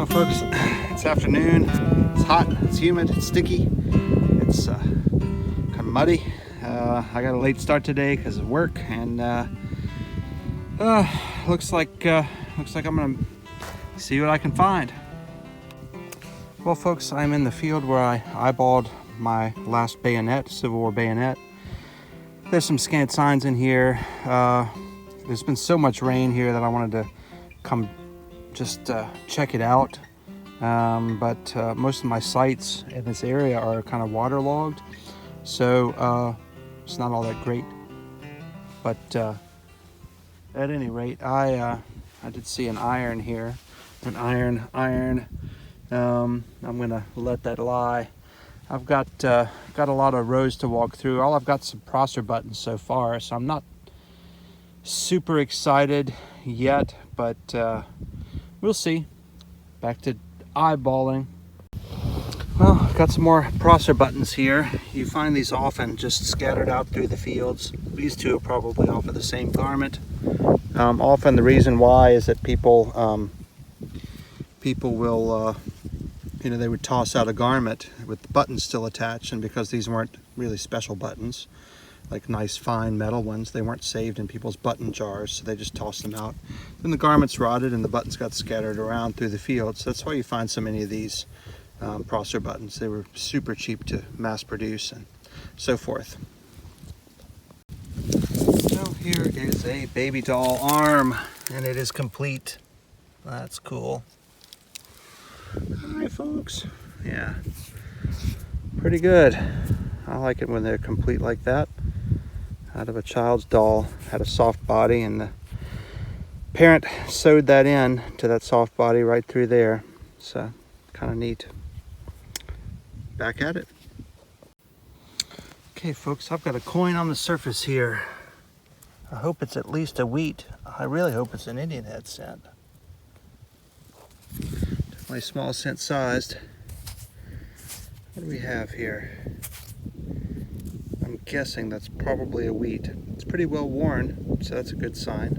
Well, folks, it's afternoon. It's hot, it's humid, it's sticky, it's kind of muddy. I got a late start today because of work, and looks like I'm gonna see what I can find. Well, folks, I'm in the field where I eyeballed my last bayonet, Civil War bayonet. There's some scant signs in here. There's been so much rain here that I wanted to come just check it out. But most of my sites in this area are kind of waterlogged, so it's not all that great. But at any rate, I did see an iron here, an iron. I'm gonna let that lie. I've got a lot of rows to walk through. I've got some prosser buttons so far, so I'm not super excited yet, but we'll see. Back to eyeballing. Well, I've got some more prosser buttons here. You find these often just scattered out through the fields. These two are probably off of the same garment. Often the reason why is that people will they would toss out a garment with the buttons still attached, and because these weren't really special buttons, like nice fine metal ones, they weren't saved in people's button jars, so they just tossed them out. Then the garments rotted and the buttons got scattered around through the field. So that's why you find so many of these prosser buttons. They were super cheap to mass produce and so forth. So here is a baby doll arm, and it is complete. That's cool. Hi, folks. Yeah, pretty good. I like it when they're complete like that. Out of a child's doll. Had a soft body, and the parent sewed that in to that soft body right through there. So kind of neat. Back at it. Okay, folks, I've got a coin on the surface here. I hope it's at least a wheat. I really hope it's an Indian head cent. Definitely small cent sized. What do we have here? I'm guessing that's probably a wheat. It's pretty well worn, so that's a good sign.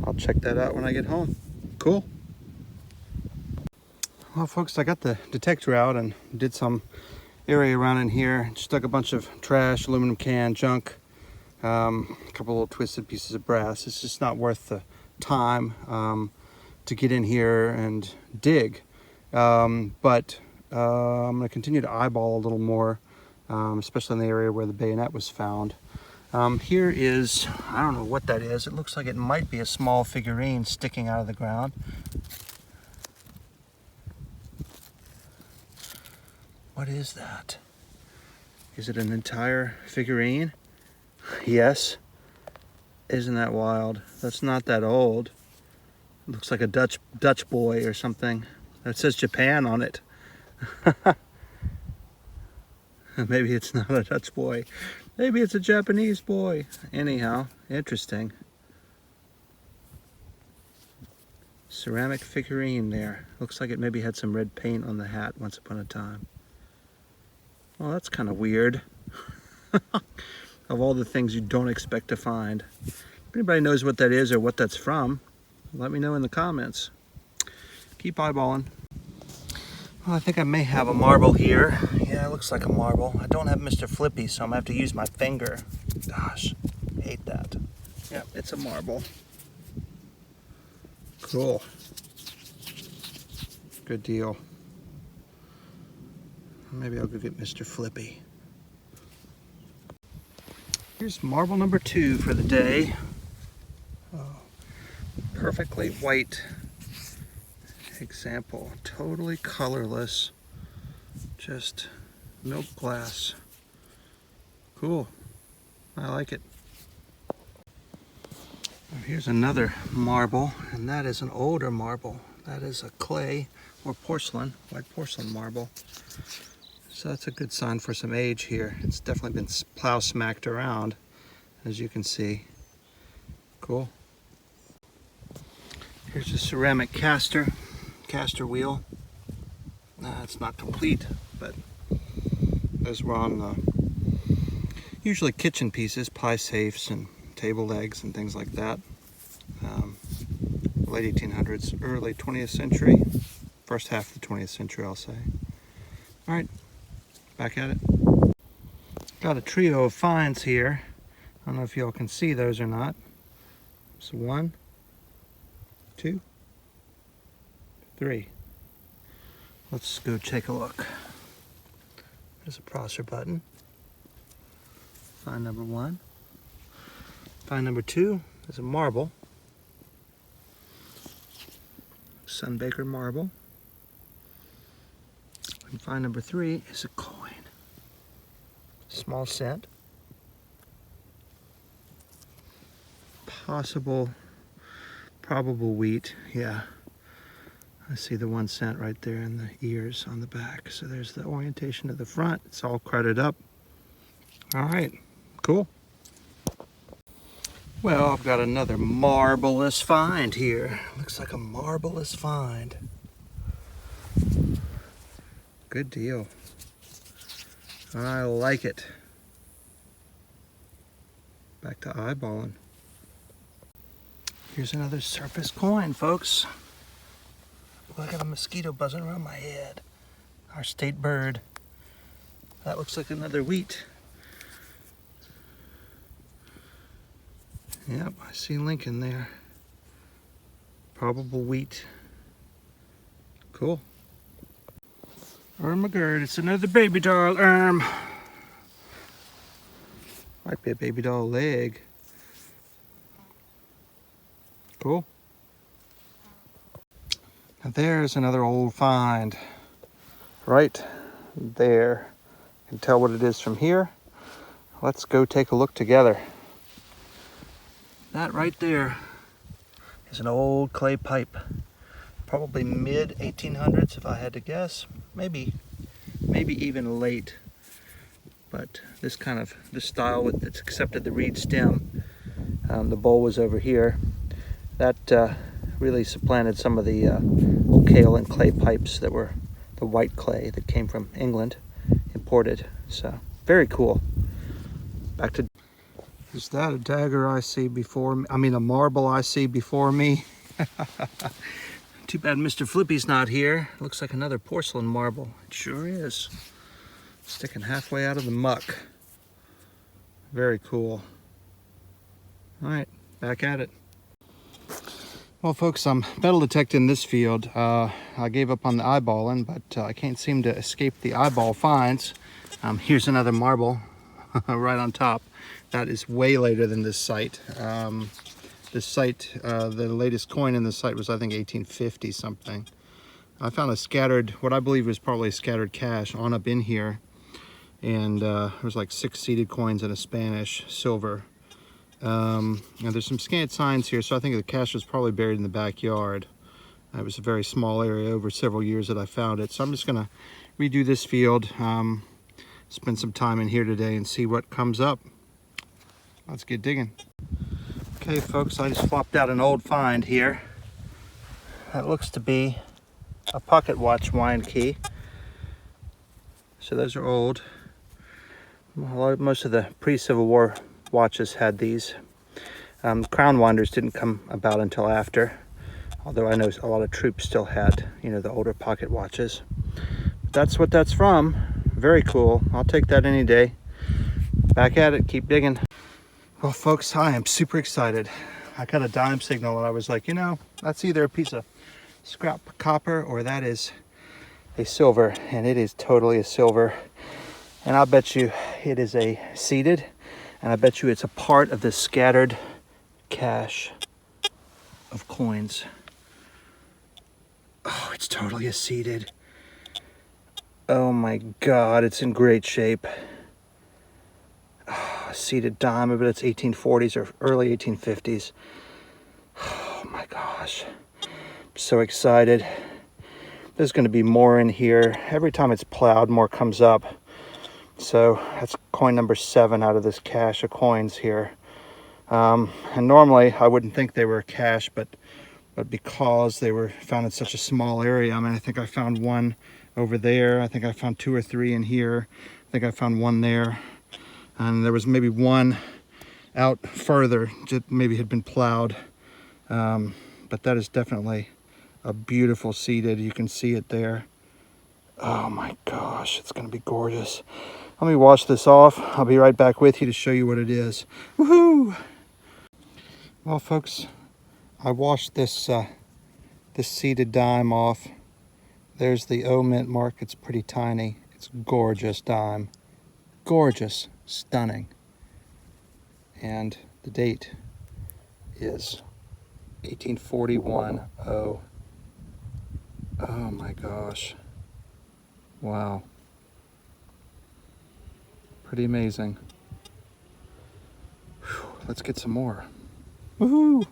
I'll check that out when I get home. Cool. Well, folks, I got the detector out and did some area around in here. Stuck a bunch of trash, aluminum can, junk, a couple little twisted pieces of brass. It's just not worth the time to get in here and dig. But I'm going to continue to eyeball a little more. Especially in the area where the bayonet was found. Here is, I don't know what that is. It looks like it might be a small figurine sticking out of the ground. What is that? Is it an entire figurine? Yes. Isn't that wild? That's not that old. It looks like a Dutch boy or something. It says Japan on it. Maybe it's not a Dutch boy. Maybe it's a Japanese boy. Anyhow, interesting. Ceramic figurine there. Looks like it maybe had some red paint on the hat once upon a time. Well, that's kind of weird. Of all the things you don't expect to find. If anybody knows what that is or what that's from, let me know in the comments. Keep eyeballing. Well, I think I may have a marble here. Yeah, it looks like a marble. I don't have Mr. Flippy, so I'm gonna have to use my finger. Gosh, hate that. Yeah, it's a marble. Cool. Good deal. Maybe I'll go get Mr. Flippy. Here's marble number 2 for the day. Oh, perfectly white example, totally colorless, just milk glass. Cool. I like it. Here's another marble, and that is an older marble. That is a clay or porcelain, white porcelain marble. So that's a good sign for some age here. It's definitely been plow smacked around, as you can see. Cool. Here's a ceramic caster wheel. It's not complete, but those were on usually kitchen pieces, pie safes and table legs and things like that. Late 1800s, early 20th century. first half of the 20th century, I'll say. All right, back at it. Got a trio of finds here. I don't know if y'all can see those or not. So 1, 2, 3. Let's go take a look. There's a Prosser button. Find number 1. Find number 2 is a marble. Sunbaker marble. And find number 3 is a coin. Small cent. Probable wheat, yeah. I see the 1 cent right there and the ears on the back. So there's the orientation of the front. It's all crudted up. All right, cool. Well, I've got another marvelous find here. Looks like a marvelous find. Good deal. I like it. Back to eyeballing. Here's another surface coin, folks. Look, I got a mosquito buzzing around my head. Our state bird. That looks like another wheat. Yep, I see Lincoln there. Probable wheat. Cool. McGurd, it's another baby doll arm. Might be a baby doll leg. Cool. Now there's another old find. Right there. You can tell what it is from here. Let's go take a look together. That right there is an old clay pipe. Probably mid 1800s if I had to guess. Maybe even late. But this style that's accepted the reed stem. The bowl was over here. That really supplanted some of the kale and clay pipes that were the white clay that came from England, imported. So very cool. Back to. Is that a dagger I see before me? I mean, a marble I see before me. Too bad Mr. Flippy's not here. Looks like another porcelain marble. It sure is. Sticking halfway out of the muck. Very cool. All right, back at it. Well, folks, I'm metal detecting this field. I gave up on the eyeballing, but I can't seem to escape the eyeball finds. Here's another marble right on top. That is way later than this site. This site, the latest coin in the site was, I think, 1850 something. I found a scattered, what I believe was probably a scattered cache on up in here. And there was like 6 seeded coins and a Spanish silver. Now there's some scant signs here, so I think the cache was probably buried in the backyard. It was a very small area over several years that I found it. So I'm just gonna redo this field, spend some time in here today and see what comes up. Let's get digging. Okay, folks, I just flopped out an old find here. That looks to be a pocket watch wind key. So those are old. Most of the pre-Civil War watches had these. Crown winders didn't come about until after, although I know a lot of troops still had, you know, the older pocket watches. But that's what that's from. Very cool. I'll take that any day. Back at it, keep digging. Well, folks, I am super excited. I got a dime signal and I was like, you know, that's either a piece of scrap copper or that is a silver, and it is totally a silver. And I'll bet you it is a seeded, and I bet you it's a part of this scattered cache of coins. Oh, it's totally a seeded. Oh my God, it's in great shape. Oh, a seeded dime, I bet it's 1840s or early 1850s. Oh my gosh, I'm so excited. There's going to be more in here. Every time it's plowed, more comes up. So that's coin number 7 out of this cache of coins here. And normally I wouldn't think they were a cache, but because they were found in such a small area, I mean, I think I found one over there. I think I found 2 or 3 in here. I think I found one there. And there was maybe one out further, just maybe had been plowed. But that is definitely a beautiful seated. You can see it there. Oh my gosh, it's gonna be gorgeous. Let me wash this off. I'll be right back with you to show you what it is. Woohoo! Well, folks, I washed this this seated dime off. There's the O mint mark. It's pretty tiny. It's gorgeous dime. Gorgeous, stunning. And the date is 1841. Oh my gosh. Wow. Pretty amazing. Whew, let's get some more. Woohoo!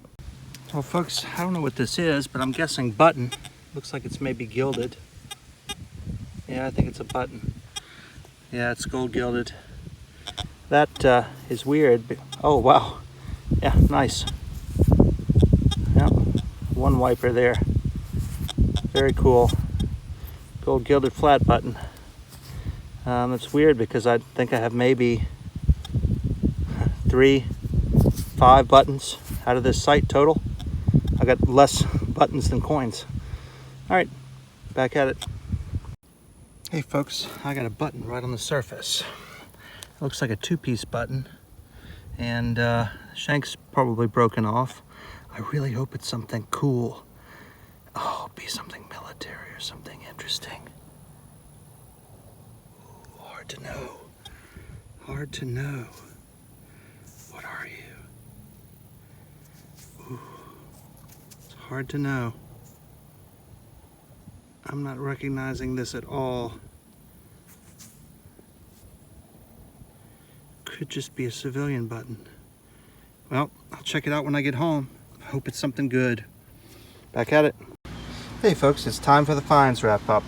Well, folks, I don't know what this is, but I'm guessing button. Looks like it's maybe gilded. Yeah, I think it's a button. Yeah, it's gold gilded. That is weird. Oh, wow. Yeah, nice. Yeah, one wiper there. Very cool. Gold gilded flat button. It's weird because I think I have maybe 5 buttons out of this site total. I got less buttons than coins. All right, back at it. Hey folks, I got a button right on the surface. It looks like a 2-piece button, and shank's probably broken off. I really hope it's something cool. Oh, be something military or something interesting. Ooh, hard to know. Hard to know. What are you? Ooh, it's hard to know. I'm not recognizing this at all. Could just be a civilian button. Well, I'll check it out when I get home. I hope it's something good. Back at it. Hey folks, it's time for the finds wrap up.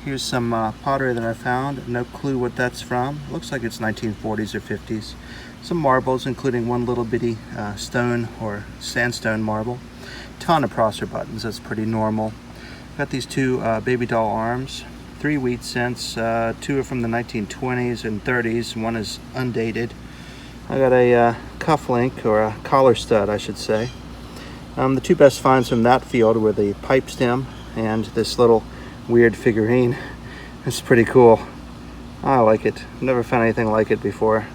Here's some pottery that I found. No clue what that's from. Looks like it's 1940s or 50s. Some marbles, including one little bitty stone or sandstone marble. Ton of Prosser buttons, that's pretty normal. Got these 2 baby doll arms, 3 wheat cents, 2 are from the 1920s and 30s, one is undated. I got a cuff link, or a collar stud I should say. The 2 best finds from that field were the pipe stem and this little weird figurine. It's pretty cool. I like it. Never found anything like it before.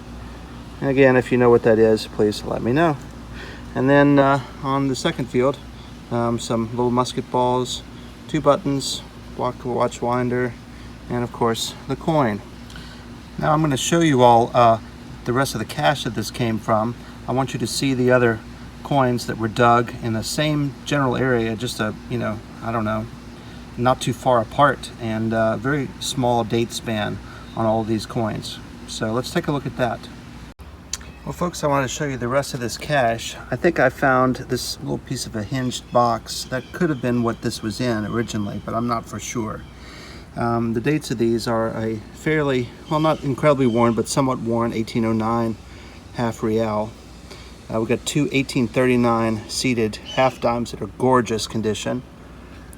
And again, if you know what that is, please let me know. And then on the second field, some little musket balls, 2 buttons, watch winder, and of course the coin. Now I'm going to show you all the rest of the cache that this came from. I want you to see the other coins that were dug in the same general area, just I don't know, not too far apart, and very small date span on all of these coins. So let's take a look at that. Well folks, I want to show you the rest of this cache. I think I found this little piece of a hinged box that could have been what this was in originally, but I'm not for sure. The dates of these are a fairly, well, not incredibly worn, but somewhat worn 1809 half real. We got 2 1839 seated half dimes that are gorgeous condition.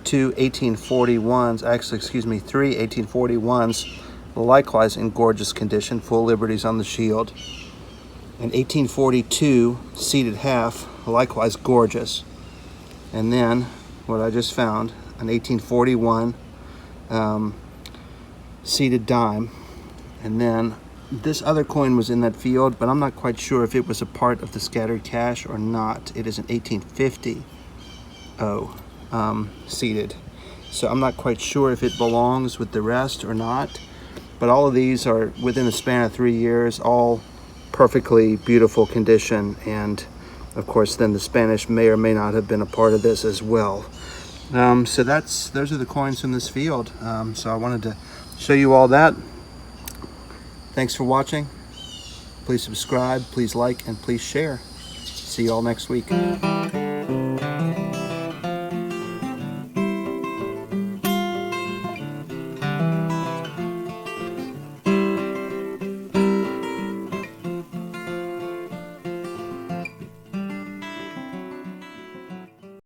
2 1841s, actually, excuse me, 3 1841s, likewise in gorgeous condition, full liberties on the shield. An 1842 seated half, likewise gorgeous. And then what I just found, an 1841 seated dime. And then this other coin was in that field, but I'm not quite sure if it was a part of the scattered cache or not. It is an 1850 seated. So I'm not quite sure if it belongs with the rest or not. But all of these are within a span of 3 years, all perfectly beautiful condition, and of course then the Spanish may or may not have been a part of this as well. So those are the coins from this field. So I wanted to show you all that. Thanks for watching. Please subscribe, please like, and please share. See you all next week.